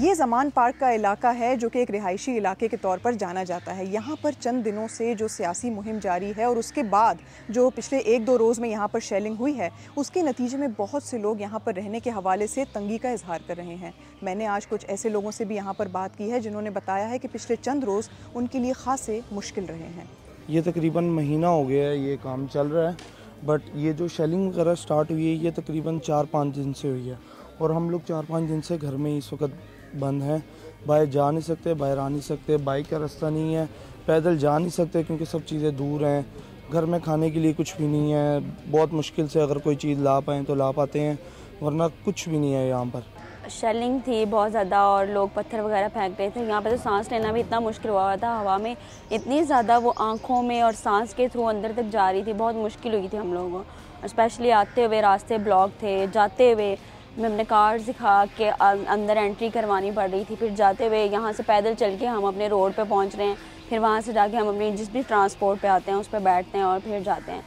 ये ज़मान पार्क का इलाका है जो कि एक रिहायशी इलाके के तौर पर जाना जाता है। यहाँ पर चंद दिनों से जो सियासी मुहिम जारी है और उसके बाद जो पिछले 1-2 रोज़ में यहाँ पर शेलिंग हुई है, उसके नतीजे में बहुत से लोग यहाँ पर रहने के हवाले से तंगी का इजहार कर रहे हैं। मैंने आज कुछ ऐसे लोगों से भी यहाँ पर बात की है जिन्होंने बताया है कि पिछले चंद रोज़ उनके लिए खासे मुश्किल रहे हैं। ये तकरीबन महीना हो गया है ये काम चल रहा है, बट ये जो शेलिंग वगैरह स्टार्ट हुई है ये तकरीबन 4-5 दिन से हुई है और हम लोग 4-5 दिन से घर में इस वक्त बंद हैं। बाहर जा नहीं सकते, बाहर आ नहीं सकते, बाइक का रास्ता नहीं है, पैदल जा नहीं सकते क्योंकि सब चीज़ें दूर हैं। घर में खाने के लिए कुछ भी नहीं है, बहुत मुश्किल से अगर कोई चीज़ ला पाएँ तो ला पाते हैं, वरना कुछ भी नहीं है यहाँ पर। शेलिंग थी बहुत ज़्यादा और लोग पत्थर वगैरह फेंक रहे थे। यहाँ पे तो सांस लेना भी इतना मुश्किल हुआ था, हवा में इतनी ज़्यादा वो आँखों में और सांस के थ्रू अंदर तक जा रही थी, बहुत मुश्किल हुई थी हम लोगों को। स्पेशली आते हुए रास्ते ब्लॉक थे, जाते हुए मैं अपने कार्ड दिखा के अंदर एंट्री करवानी पड़ रही थी, फिर जाते हुए यहाँ से पैदल चल के हम अपने रोड पे पहुँच रहे हैं, फिर वहाँ से जाके हम अपनी जिस भी ट्रांसपोर्ट पे आते हैं उस पर बैठते हैं और फिर जाते हैं।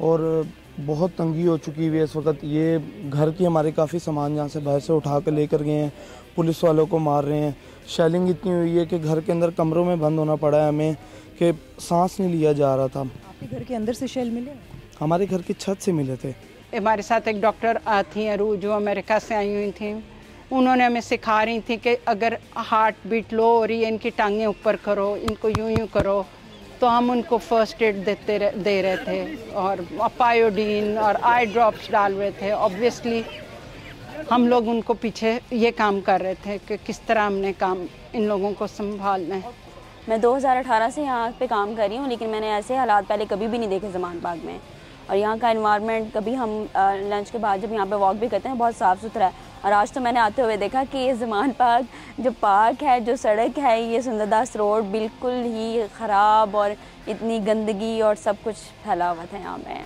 और बहुत तंगी हो चुकी हुई है इस वक्त। ये घर की हमारे काफ़ी सामान यहाँ से बाहर से उठा कर लेकर गए हैं, पुलिस वालों को मार रहे हैं। शेलिंग इतनी हुई है कि घर के अंदर कमरों में बंद होना पड़ा है हमें, कि सांस नहीं लिया जा रहा था। आपके घर के अंदर से शेल मिले? हमारे घर की छत से मिले थे। हमारे साथ एक डॉक्टर थी अरू, जो अमेरिका से आई हुई थी। उन्होंने हमें सिखा रही थी कि अगर हार्ट बीट लो हो रही है, इनकी टांगें ऊपर करो, इनको यूं करो, तो हम उनको फर्स्ट एड दे रहे थे और पायोडीन और आई ड्रॉप्स डाल रहे थे। ऑब्वियसली हम लोग उनको पीछे ये काम कर रहे थे कि किस तरह हमने काम इन लोगों को संभालना है। मैं 2018 से यहाँ पे काम कर रही हूँ, लेकिन मैंने ऐसे हालात पहले कभी भी नहीं देखे ज़मान पार्क में। और यहाँ का एनवायरनमेंट, कभी हम लंच के बाद जब यहाँ पे वॉक भी करते हैं, बहुत साफ़ सुथरा है। और आज तो मैंने आते हुए देखा कि ये ज़मान पार्क जो पार्क है, जो सड़क है, ये सुंदरदास रोड बिल्कुल ही ख़राब और इतनी गंदगी और सब कुछ फैला हुआ था यहाँ पे।